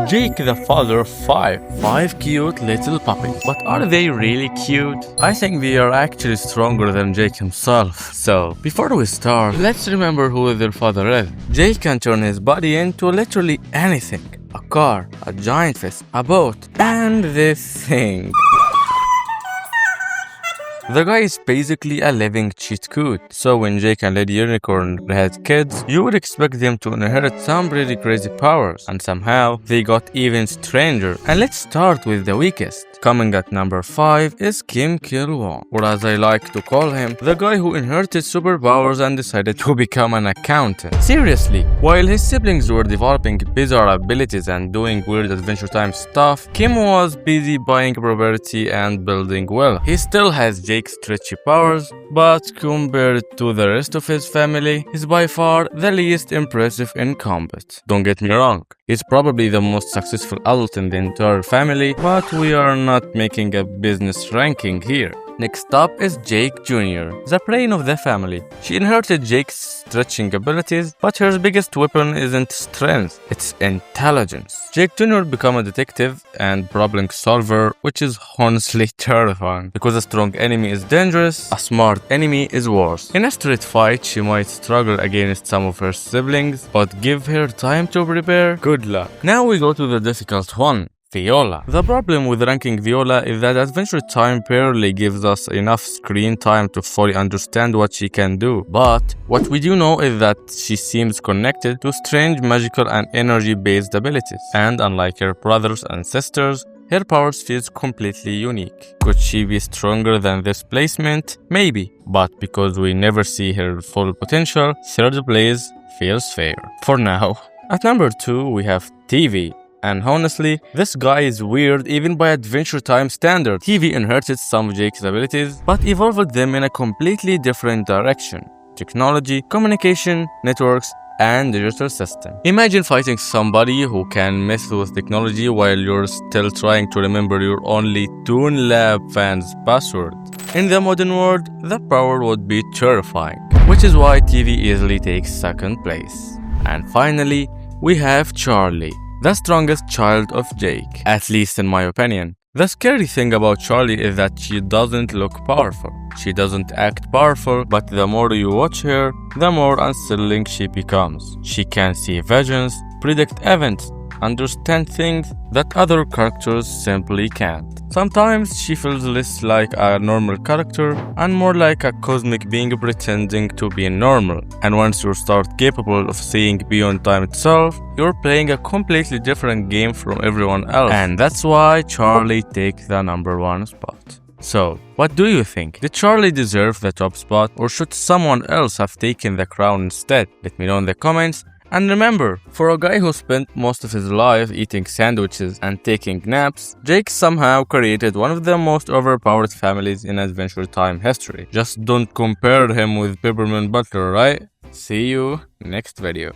Jake, the father of five. Five cute little puppies. But are they really cute? I think they are actually stronger than Jake himself. So, before we start, let's remember who their father is. Jake can turn his body into literally anything. A car, a giant fish, a boat, and this thing. The guy is basically a living cheat code. So when Jake and Lady Unicorn had kids, you would expect them to inherit some pretty crazy powers. And somehow, they got even stranger. And let's start with the weakest. Coming at number 5 is Kim Kil-won, or as I like to call him, the guy who inherited superpowers and decided to become an accountant. Seriously, while his siblings were developing bizarre abilities and doing weird Adventure Time stuff, Kim was busy buying property and building wealth. He still has Jake's stretchy powers, but compared to the rest of his family, he's by far the least impressive in combat. Don't get me wrong, he's probably the most successful adult in the entire family, but we are not making a business ranking here. Next up is Jake Jr., the brain of the family. She inherited Jake's stretching abilities, but her biggest weapon isn't strength, it's intelligence. Jake Jr. became a detective and problem solver, which is honestly terrifying. Because a strong enemy is dangerous, a smart enemy is worse. In a street fight, she might struggle against some of her siblings, but give her time to prepare, good luck. Now we go to the difficult one. Viola. The problem with ranking Viola is that Adventure Time barely gives us enough screen time to fully understand what she can do. But what we do know is that she seems connected to strange magical and energy-based abilities. And unlike her brothers and sisters, her powers feels completely unique. Could she be stronger than this placement? Maybe. But because we never see her full potential, third place feels fair. For now. At number 2, we have TV. And honestly, this guy is weird even by Adventure Time standards. TV inherited some of Jake's abilities, but evolved them in a completely different direction. Technology, communication, networks, and digital system. Imagine fighting somebody who can mess with technology while you're still trying to remember your only Toon Lab fan's password. In the modern world, the power would be terrifying, which is why TV easily takes second place. And finally, we have Charlie, the strongest child of Jake, at least in my opinion. The scary thing about Charlie is that she doesn't look powerful. She doesn't act powerful, but the more you watch her, the more unsettling she becomes. She can see visions, predict events, understand things that other characters simply can't. Sometimes she feels less like a normal character and more like a cosmic being pretending to be normal. And once you start capable of seeing beyond time itself, you're playing a completely different game from everyone else. And that's why Charlie takes the number 1 spot. So, what do you think? Did Charlie deserve the top spot, or should someone else have taken the crown instead? Let me know in the comments. And remember, for a guy who spent most of his life eating sandwiches and taking naps, Jake somehow created one of the most overpowered families in Adventure Time history. Just don't compare him with Peppermint Butler, right? See you next video.